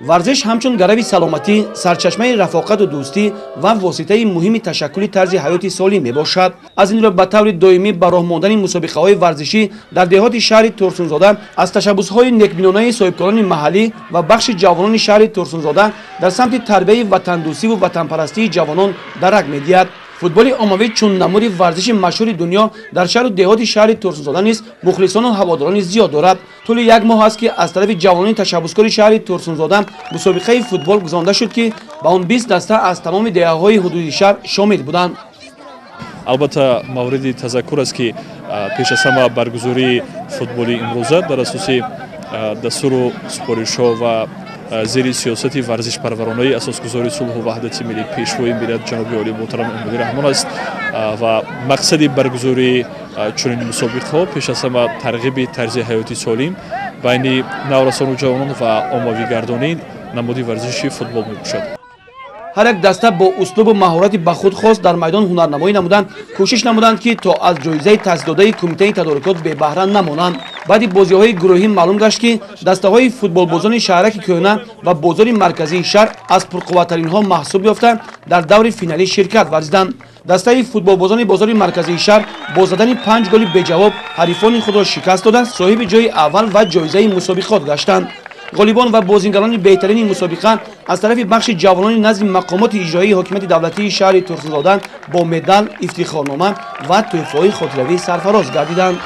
ورزش همچون گروی سلامتی، سرچشمه رفاقت و دوستی و واسطه مهمی تشکل طرز حیات سالم میباشد. از این رو به طور دائمی به راه ماندن مسابقه‌های ورزشی در دهات شهر ترسونزاده از تشبس‌های نیکبینانه صاحبکاران محلی و بخش جوانان شهر ترسونزاده در سمت تربیت وطن‌دوستی و وطنپرستی جوانان درک می‌دهد. فوتبال عمومی چون نمود ورزش مشهور دنیا در شهر و دهات شهر ترسونزاده نیز مخلصان و هواداران زیاد دارد. طول یک ماه است که از طرف جوانان تشبسکار شهر ترسونزاده مسابقه فوتبال گذرانده شد که با اون 20 دسته از تمام دهه‌های حدودی شهر شامل بودند. البته مورد تذکر است که پیش از همه برگزاری فوتبالی امروزه در اساس دستور و سپارش‌ها و زیر سیاستی ورزش پرورانه اساسگذاری صلح و وحدت ملی پیشوای ملت جناب عالی محترم امیر رحمان است و مقصد برگزاری چنین مسابقه‌ها پیش از همه ترغیب طرز حیاتی سالم بین نورسان و جوانان و عمومی‌گردانی نماد ورزشی فوتبال میباشد. هر یک دسته با اسلوب و مهارت به خود خاص در میدان هنرنمایی نمودند، کوشش نمودند که تا از جایزه تصدیداده کمیته تدارکات بی بهره نمانند. بعد بازی‌های گروهی معلوم گشت که دسته‌های فوتبالبازان شهرک کهنه و بازار مرکزی شهر از پرقوت‌ترین‌ها محسوب یافتند در دور فینالی شرکت ورزیدند. دسته فوتبالبازان بازار مرکزی شهر با زدن 5 گل بی جواب حریفان خود را شکست دادند، صاحب جای اول و جایزه مسابقات گشتند. غالیبان و بازیگران بهترین مسابقه از طرف بخش جوانان نزد مقامات اجرایی حکومت دولتی شهر ترسونزاده با مدال، افتخارنامه و تحفه‌های خاطروی سرفراز گردیدند.